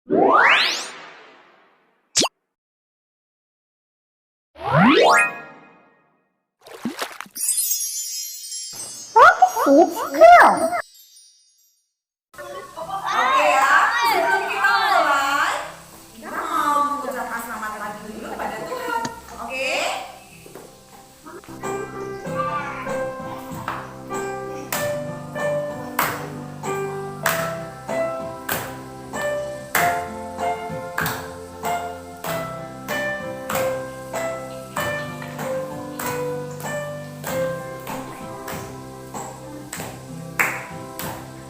Seeds grow. Oke ya, sebelum kita mulai, kita mau mengucapkan selamat pagi dulu pada Tuhan. Oke?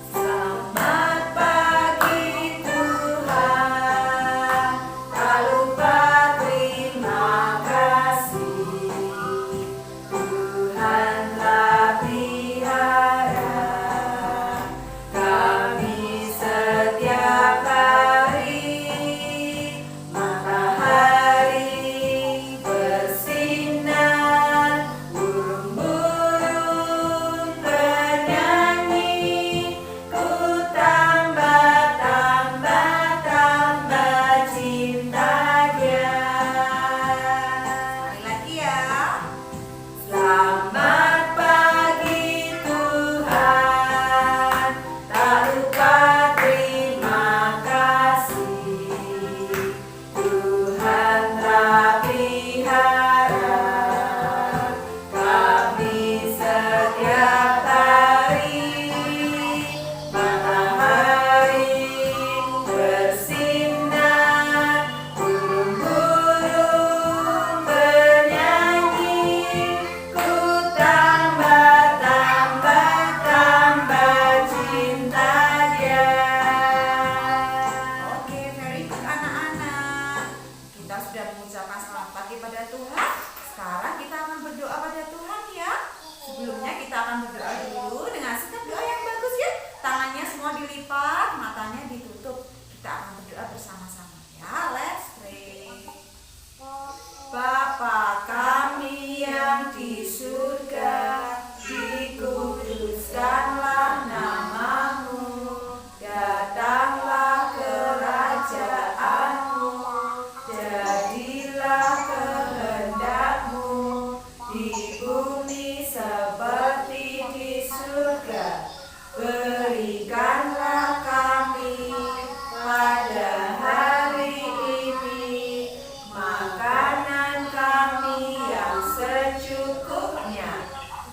Selamat pagi Tuhan, tak lupa terima kasih. Tuhan telah pelihara kami setiap hari. Matahari bersinar, burung-burung bernyanyi. Ku tambah cinta Dia. Sekali lagi ya. Selamat pagi Tuhan, tak lupa terima kasih. Tuhan telah pelihara kami setiap hari. Matahari bersinar, burung-burung bernyanyi. Ku tambah cinta Dia. Oke, very good anak-anak. Kita sudah mengucapkan selamat pagi pada Tuhan. Sekarang kita akan berdoa pada Tuhan ya. Sebelumnya kita akan berdoa dulu dengan sikap doa yang bagus ya. Tangannya semua dilipat, matanya ditutup. Kita akan berdoa bersama-sama ya. Let's pray. Bapa kami yang di surga, dikuduskanlah namamu, datanglah kerajaanmu, jadilah kehendakmu di bumi seperti di surga. Berikanlah kami pada hari ini makanan kami yang secukupnya,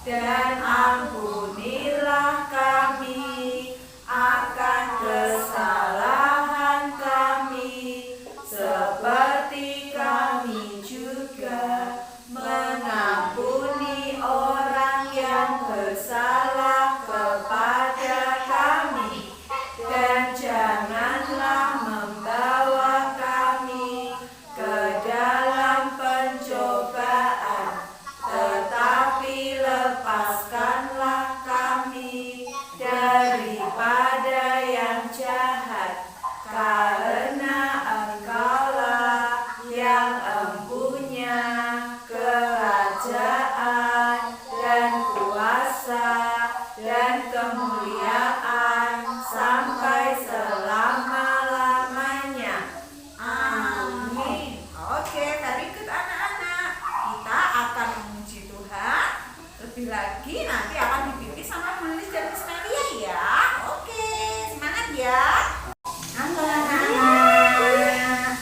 dan ampunilah kami akan kesalahan kami, seperti kami juga mengampuni orang yang bersalah kepada kami. Dan janganlah membawa kami ke dalam pencobaan, tetapi lepaskanlah kami daripada yang jahat, karena Engkaulah yang empunya kerajaan dan kuasa dan kemuliaan sampai selama-lamanya. Amin. Oke, very good anak-anak. Kita akan memuji Tuhan. Lebih lagi nanti akan dipimpin sama menulis dan Miss Melia ya. Oke, semangat ya. Halo anak-anak.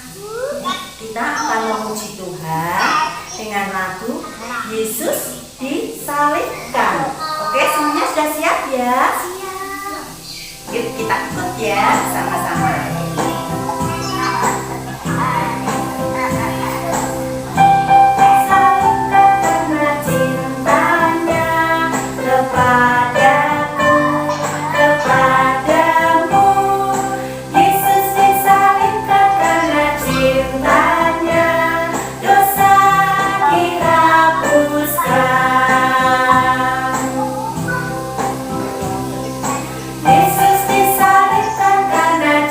Kita akan memuji Tuhan dengan lagu Yesus disalibkan. Oke, semuanya sudah siap ya? Siap. Yuk kita ikut ya sama-sama. Yesus disalibkan karena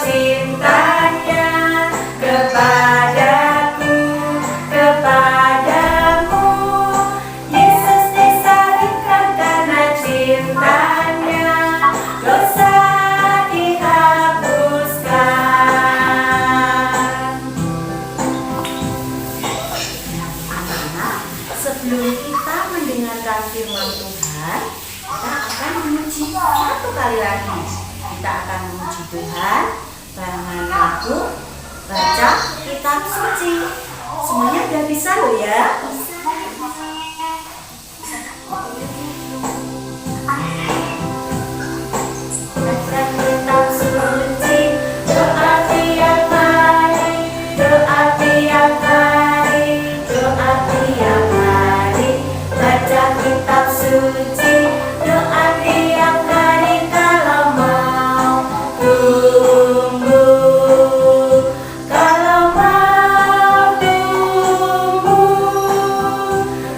Tuhan, barengan aku baca kitab suci. Semuanya udah bisa loh ya? Baca kitab suci, doa tiap hari, doa tiap hari, doa tiap hari. Baca kitab suci, doa tiap hari kalau mau tumbuh, kalau mau tumbuh,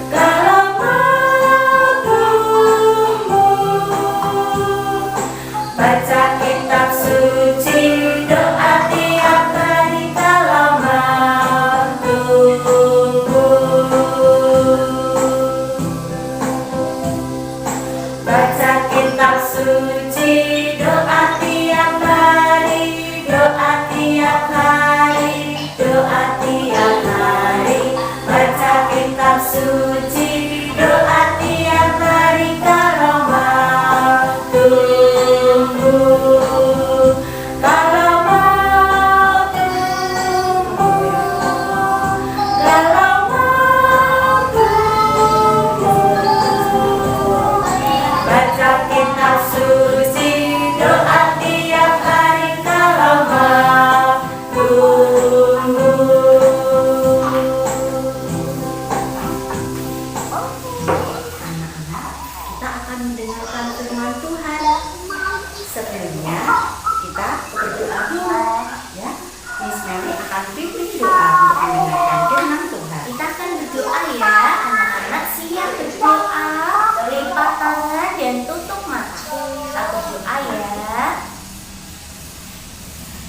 kalau mau tumbuh. Baca kitab suci, doa tiap hari kalau mau tumbuh. Baca kitab suci, doa tiap hari, doa tiap hari, doa tiap hari. Baca kitab suci, doa tiap hari kalau mau tumbuh, kalau mau tumbuh, kalau mau tumbuh. Baca kitab suci, doa tiap hari kalau mau tumbuh. Anak-anak, kita akan mendengarkan firman Tuhan. Sebelumnya kita berdoa dulu, ya. Miss Mary akan pimpin doa untuk mendengarkan firman Tuhan. Kita akan berdoa ya, anak-anak siap berdoa. Lipat tangan dan tutup mata. Kita berdoa ya.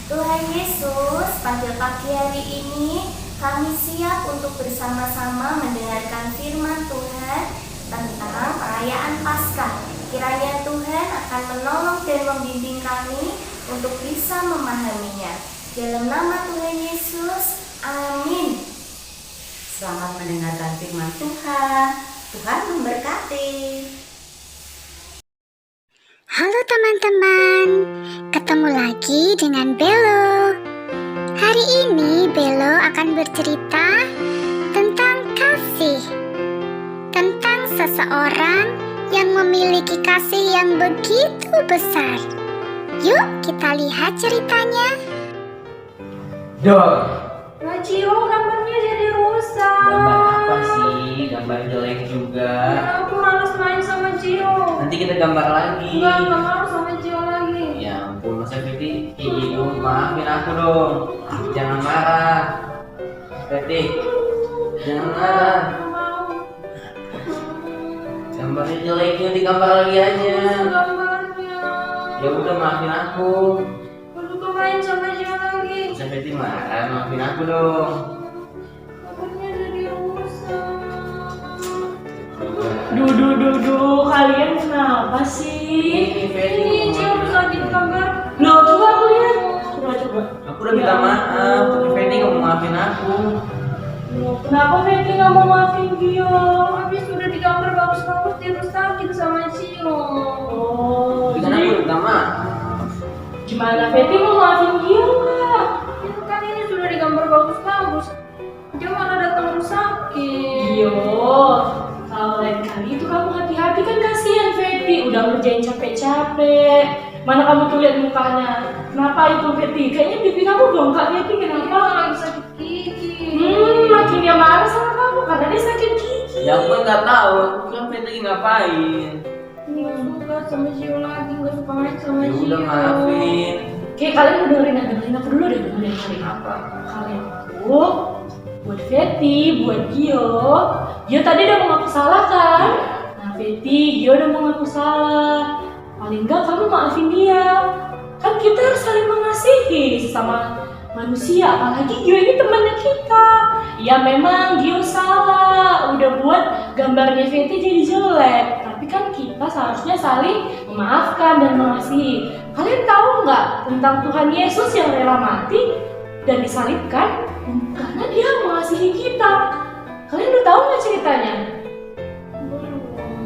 Tuhan Yesus, pada pagi hari ini kami siap untuk bersama-sama mendengarkan firman Tuhan tentang perayaan Paskah. Kiranya Tuhan akan menolong dan membimbing kami untuk bisa memahaminya. Dalam nama Tuhan Yesus, amin. Selamat mendengarkan firman Tuhan. Tuhan memberkati. Halo teman-teman, ketemu lagi dengan Belo. Hari ini Belo akan bercerita tentang kasih, tentang seseorang yang memiliki kasih yang begitu besar. Yuk kita lihat ceritanya. Dor, Macio, gambarnya jadi rusak. gambar apa sih? Gambar jelek juga. Aku malas main sama Cio. Nanti kita gambar lagi. Enggak mau sama Cio lagi. Ya ampun, Mas Fiti, maafin aku dong. Jangan marah. Fiti, jangan marah. Enggak mau. Gambarnya jeleknya digambar lagi aja. Gambarnya. Ya udah, maafin aku. Aku suka main sama Cio lagi. Mas Fiti marah, maafin aku dong. Gambarnya jadi rusak. Duh, kalian kenapa sih? Ini Fiti. Ini Cio rusakin gambar. Loh, coba aku lihat. Coba. Aku udah minta maaf, tapi Fiti nggak mau maafin aku. Loh, kenapa Feti nggak mau maafin dia? Habis sudah digambar bagus-bagus dirusakin sama Cio. Oh, Tapi kan aku jadi udah minta maaf. gimana Feti mau maafin dia nggak? Itu kan ini sudah digambar bagus-bagus. Dia malah datang rusakin. Iyo, kalau lain kali itu kamu hati-hati kan, kasihan Feti udah ngerjain capek-capek. Mana kamu tuh lihat mukanya? Kenapa itu Feti? Kayaknya pipi kamu bengkak Feti, Dia kenapa? malah lagi sakit gigi. Makin dia marah sama kamu karena dia sakit gigi. Ya aku kan nggak tahu, aku kan Fiti lagi ngapain. Nggak suka sama Cio lagi, nggak suka main sama Ya Cio. udah maafin. Oke, kalian dengerin aku dulu deh, dengerin. Apa? Kalian itu buat Feti, buat Gio tadi udah mengaku salah kan? Nah Feti, Gio udah mengaku salah. Paling enggak kamu maafin dia. Kan kita harus saling mengasihi sesama manusia, apalagi Gio ini temannya kita. Ya memang Gio salah, udah buat gambarnya Feti jadi jelek. Tapi kan kita seharusnya saling memaafkan dan mengasihi. Kalian tahu nggak tentang Tuhan Yesus yang rela mati dan disalibkan karena dia mengasihi kita? Kalian udah tahu nggak ceritanya?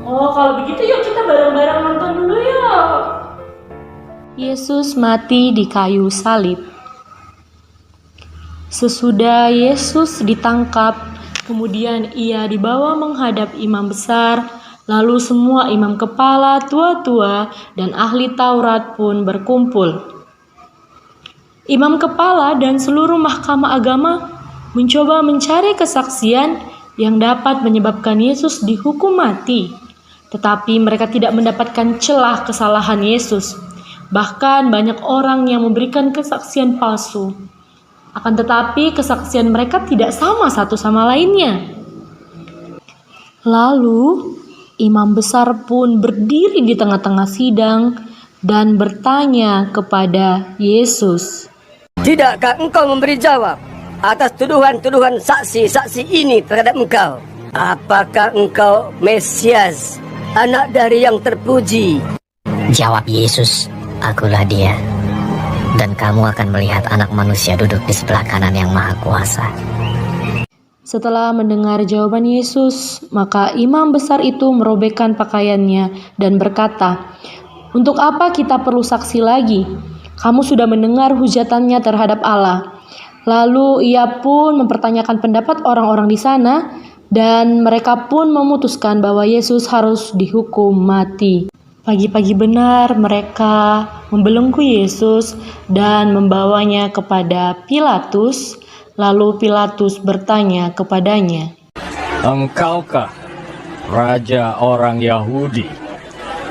Oh, kalau begitu yuk kita bareng-bareng nonton dulu yuk. Yesus mati di kayu salib. Sesudah Yesus ditangkap, kemudian ia dibawa menghadap imam besar, lalu semua imam kepala, tua-tua, dan ahli Taurat pun berkumpul. Imam kepala dan seluruh mahkamah agama mencoba mencari kesaksian yang dapat menyebabkan Yesus dihukum mati. Tetapi mereka tidak mendapatkan celah kesalahan Yesus. Bahkan banyak orang yang memberikan kesaksian palsu. Akan tetapi kesaksian mereka tidak sama satu sama lainnya. Lalu imam besar pun berdiri di tengah-tengah sidang dan bertanya kepada Yesus, "Tidakkah engkau memberi jawab atas tuduhan-tuduhan saksi-saksi ini terhadap engkau? Apakah engkau Mesias, anak dari yang terpuji?" Jawab Yesus, "Akulah dia. Dan kamu akan melihat Anak Manusia duduk di sebelah kanan Yang Maha Kuasa." Setelah mendengar jawaban Yesus, maka imam besar itu merobekkan pakaiannya dan berkata, "Untuk apa kita perlu saksi lagi? Kamu sudah mendengar hujatannya terhadap Allah." Lalu ia pun mempertanyakan pendapat orang-orang di sana, dan mereka pun memutuskan bahwa Yesus harus dihukum mati. Pagi-pagi benar mereka membelenggu Yesus dan membawanya kepada Pilatus. Lalu Pilatus bertanya kepadanya, "Engkaukah raja orang Yahudi?"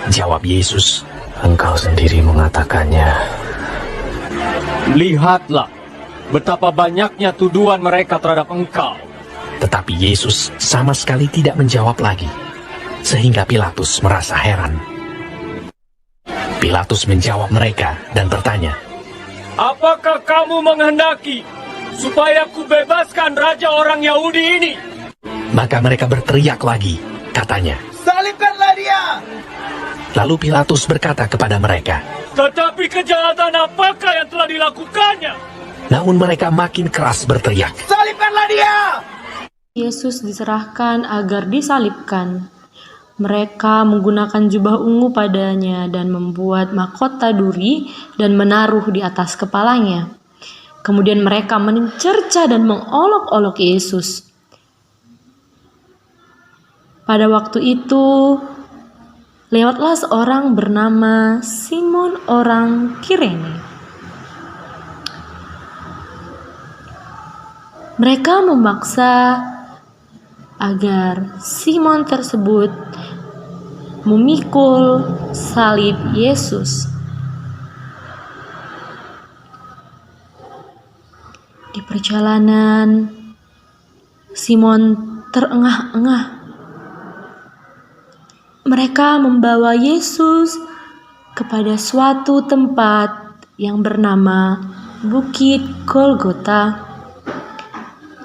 Jawab Yesus, "Engkau sendiri mengatakannya." "Lihatlah betapa banyaknya tuduhan mereka terhadap engkau." Tetapi Yesus sama sekali tidak menjawab lagi, sehingga Pilatus merasa heran. Pilatus menjawab mereka dan bertanya, "Apakah kamu menghendaki supaya kubebaskan raja orang Yahudi ini?" Maka mereka berteriak lagi, katanya, "Salibkanlah dia!" Lalu Pilatus berkata kepada mereka, "Tetapi kejahatan apakah yang telah dilakukannya?" namun mereka makin keras berteriak, "Salibkanlah dia!" Yesus diserahkan agar disalibkan. Mereka menggunakan jubah ungu padanya dan membuat mahkota duri dan menaruh di atas kepalanya. Kemudian mereka mencerca dan mengolok-olok Yesus. Pada waktu itu, lewatlah seorang bernama Simon orang Kirene. Mereka memaksa agar Simon tersebut memikul salib Yesus. Di perjalanan, Simon terengah-engah. Mereka membawa Yesus kepada suatu tempat yang bernama Bukit Golgota.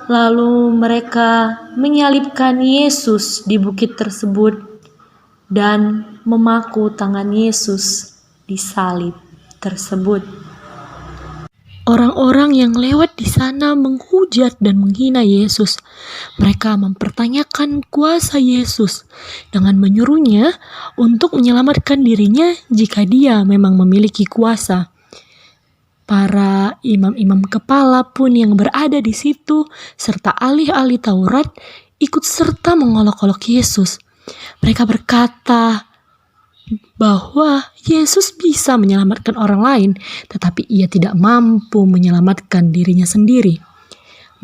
Lalu mereka menyalibkan Yesus di bukit tersebut dan memaku tangan Yesus di salib tersebut. Orang-orang yang lewat di sana menghujat dan menghina Yesus. Mereka mempertanyakan kuasa Yesus dengan menyuruhnya untuk menyelamatkan dirinya jika dia memang memiliki kuasa. Para imam-imam kepala pun yang berada di situ serta ahli-ahli Taurat ikut serta mengolok-olok Yesus. Mereka berkata bahwa Yesus bisa menyelamatkan orang lain, tetapi ia tidak mampu menyelamatkan dirinya sendiri.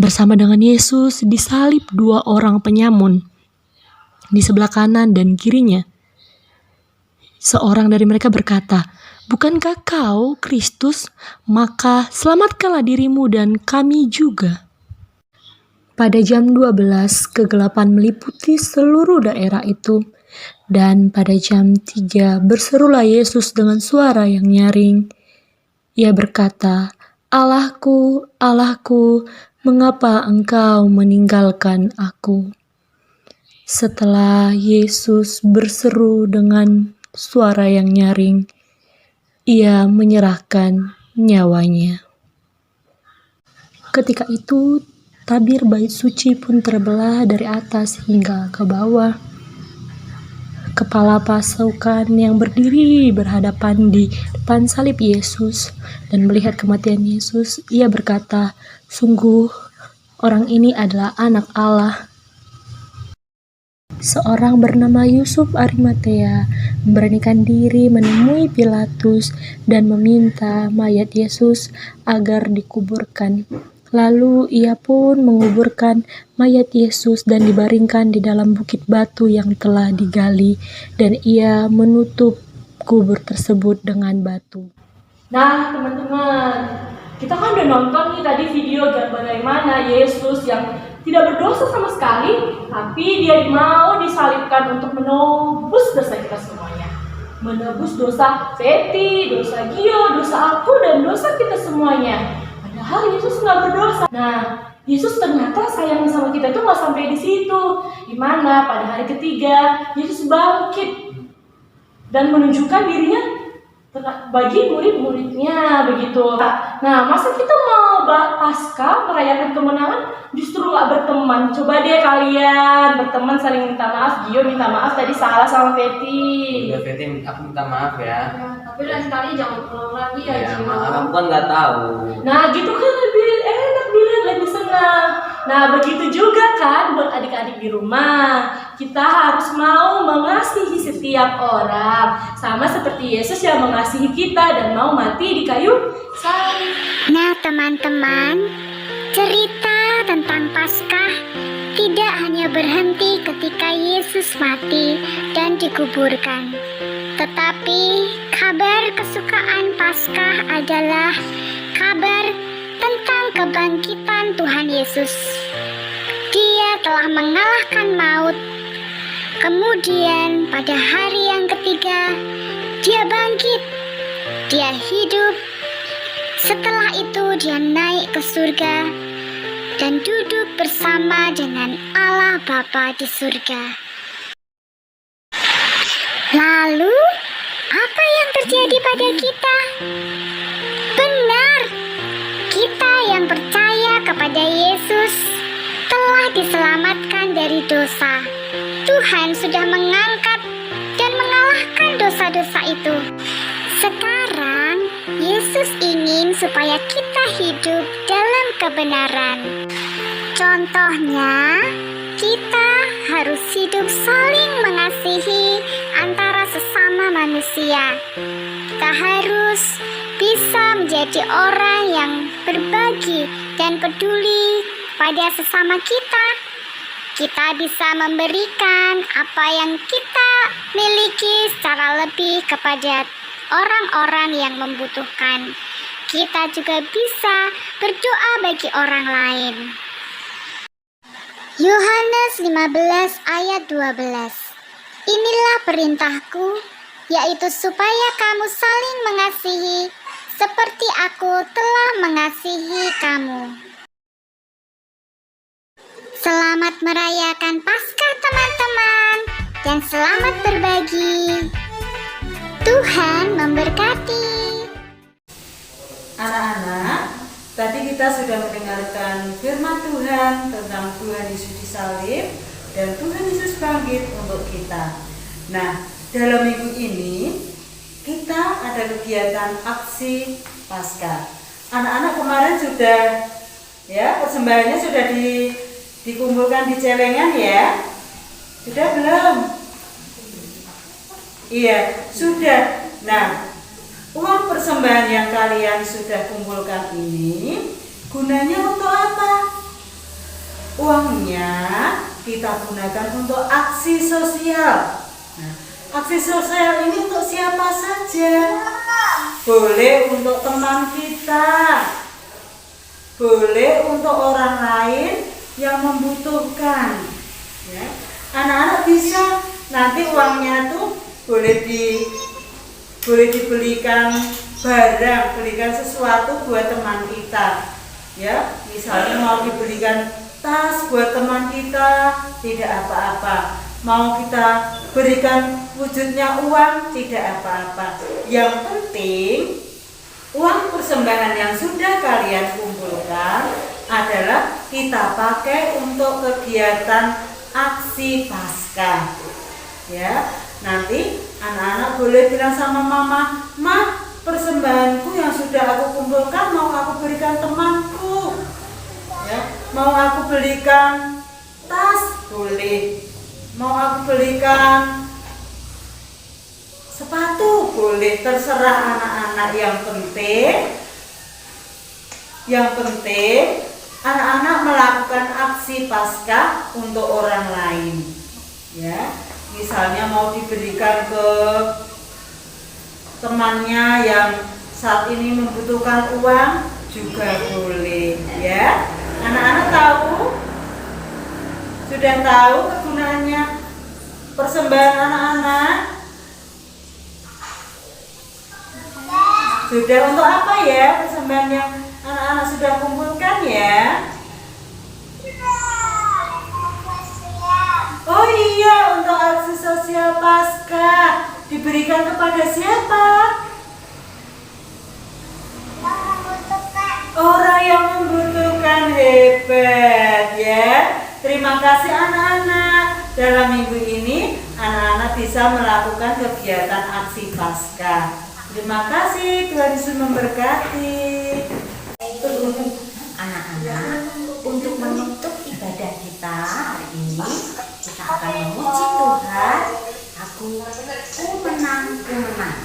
Bersama dengan Yesus disalib dua orang penyamun di sebelah kanan dan kirinya. Seorang dari mereka berkata, "Bukankah kau Kristus? Maka selamatkanlah dirimu dan kami juga." Pada jam 12, kegelapan meliputi seluruh daerah itu. Dan pada jam 3, berserulah Yesus dengan suara yang nyaring. Ia berkata, "Allahku, Allahku, mengapa engkau meninggalkan aku?" Setelah Yesus berseru dengan suara yang nyaring, ia menyerahkan nyawanya. Ketika itu, tabir bait suci pun terbelah dari atas hingga ke bawah. kepala pasukan yang berdiri berhadapan di depan salib Yesus dan melihat kematian Yesus, ia berkata, "Sungguh, orang ini adalah anak Allah." Seorang bernama Yusuf Arimatea memberanikan diri menemui Pilatus dan meminta mayat Yesus agar dikuburkan. Lalu ia pun menguburkan mayat Yesus dan dibaringkan di dalam bukit batu yang telah digali, dan ia menutup kubur tersebut dengan batu. Nah, teman-teman, kita kan udah nonton nih tadi video bagaimana Yesus yang tidak berdosa sama sekali, tapi dia mau disalibkan untuk menebus dosa kita semuanya. Menebus dosa Feti, dosa Gio, dosa aku, dan dosa kita semuanya. Padahal Yesus nggak berdosa. Nah, Yesus ternyata sayang sama kita itu nggak sampai di situ. Dimana pada hari ketiga Yesus bangkit dan menunjukkan dirinya bagi murid-muridnya begitu. Nah, masa kita mau pasca merayakan kemenangan justru nggak berteman? Coba deh kalian berteman, saling minta maaf. Gio minta maaf tadi salah sama Feti. Udah Feti, aku minta maaf ya. Tapi lain kali jangan ulang lagi ya, Ya, Gio. maaf, aku kan nggak tahu. Nah, gitu kan lebih enak dilihat, lebih senang. Nah, begitu juga kan buat adik-adik di rumah. Kita harus mau mengasihi setiap orang, sama seperti Yesus yang mengasihi kita dan mau mati di kayu salib. Nah, teman-teman, cerita tentang Paskah tidak hanya berhenti ketika Yesus mati dan dikuburkan. Tetapi kabar kesukaan Paskah adalah kabar tentang kebangkitan Tuhan Yesus. Dia telah mengalahkan maut. Kemudian pada hari yang ketiga, dia bangkit. Dia hidup. Setelah itu dia naik ke surga dan duduk bersama dengan Allah Bapa di surga. Lalu, apa yang terjadi pada kita? Benar, kita yang percaya kepada Yesus telah diselamatkan dari dosa. Tuhan sudah mengangkat dan mengalahkan dosa-dosa itu. Sekarang, Yesus ingin supaya kita hidup dalam kebenaran. Contohnya, kita harus hidup saling mengasihi antara sesama manusia. Kita harus bisa menjadi orang yang berbagi dan peduli pada sesama kita. Kita bisa memberikan apa yang kita miliki secara lebih kepada orang-orang yang membutuhkan. Kita juga bisa berdoa bagi orang lain. Yohanes 15 ayat 12. Inilah perintahku, yaitu supaya kamu saling mengasihi seperti aku telah mengasihi kamu. Selamat merayakan Paskah teman-teman, dan selamat berbagi. Tuhan memberkati. Anak-anak, tadi kita sudah mendengarkan firman Tuhan tentang Tuhan Yesus disalib dan Tuhan Yesus bangkit untuk kita. Nah, dalam minggu ini kita ada kegiatan aksi Paskah. Anak-anak kemarin sudah persembahannya sudah dikumpulkan di celengan ya. Sudah belum? Iya, sudah. Nah, uang persembahan yang kalian sudah kumpulkan ini gunanya untuk apa? Uangnya kita gunakan untuk aksi sosial. Nah, aksi sosial ini untuk siapa saja? Boleh untuk teman kita, boleh untuk orang lain yang membutuhkan. Ya. Anak-anak bisa nanti uangnya tuh boleh dibelikan barang, belikan sesuatu buat teman kita. Ya, misalnya mau dibelikan tas buat teman kita, tidak apa-apa. Mau kita berikan wujudnya uang, tidak apa-apa. Yang penting uang persembahan yang sudah kalian kumpulkan adalah kita pakai untuk kegiatan aksi Paskah. Ya, Nanti anak-anak boleh bilang sama mama, "Ma, persembahanku yang sudah aku kumpulkan mau aku berikan temanku." Ya, mau aku belikan tas, boleh. Mau aku belikan sepatu, boleh. Terserah anak-anak. Yang penting anak-anak melakukan aksi Paskah untuk orang lain. Ya, misalnya mau diberikan ke temannya yang saat ini membutuhkan uang juga boleh, ya. Anak-anak tahu? Sudah tahu kegunaannya persembahan anak-anak? Sudah, untuk apa ya persembahan yang anak-anak sudah kumpulkan ya? Oh iya, untuk aksi sosial Paskah. Diberikan kepada siapa? Orang yang membutuhkan. Hebat ya. Terima kasih anak-anak. Dalam minggu ini anak-anak bisa melakukan kegiatan aksi Paskah. Terima kasih, Tuhan Yesus memberkati. Anak-anak, untuk menutup ibadah kita hari ini, kita akan memuji Tuhan. Ku menang, ku menang.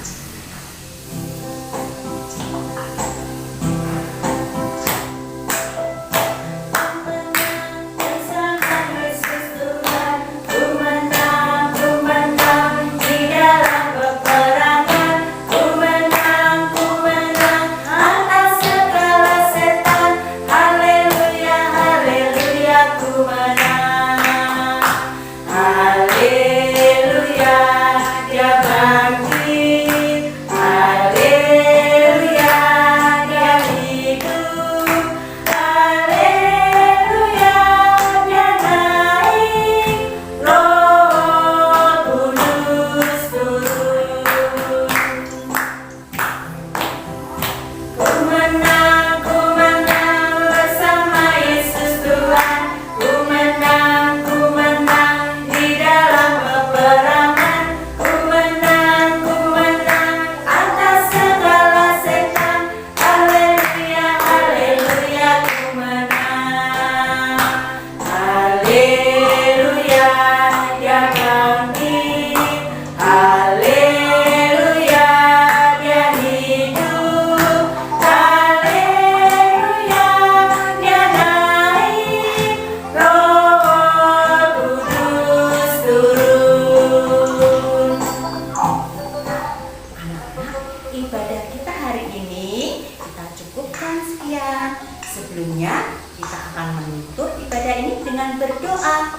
Sebelumnya kita akan menutup ibadah ini dengan berdoa.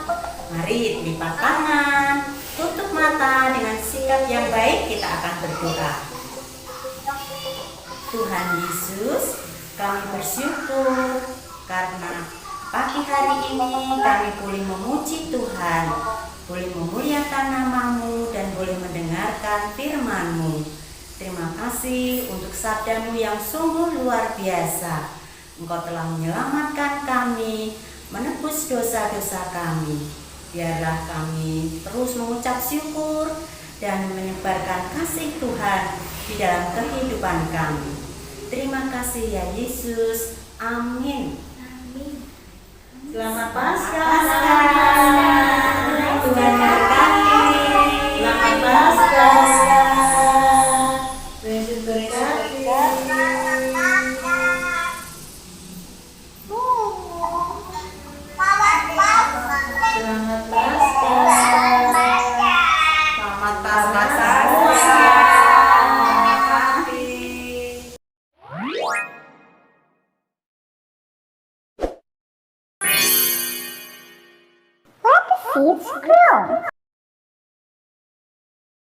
Mari lipat tangan, tutup mata, dengan sikap yang baik kita akan berdoa. Tuhan Yesus, kami bersyukur karena pagi hari ini kami boleh memuji Tuhan, boleh memuliakan nama-Mu dan boleh mendengarkan firman-Mu. Terima kasih untuk sabda-Mu yang sungguh luar biasa. Engkau telah menyelamatkan kami, menebus dosa-dosa kami. Biarlah kami terus mengucap syukur dan menyebarkan kasih Tuhan di dalam kehidupan kami. Terima kasih ya Yesus. Amin. Selamat Paskah. Tuhan memberkati. Selamat Paskah. Yesus berkati. Let's grow.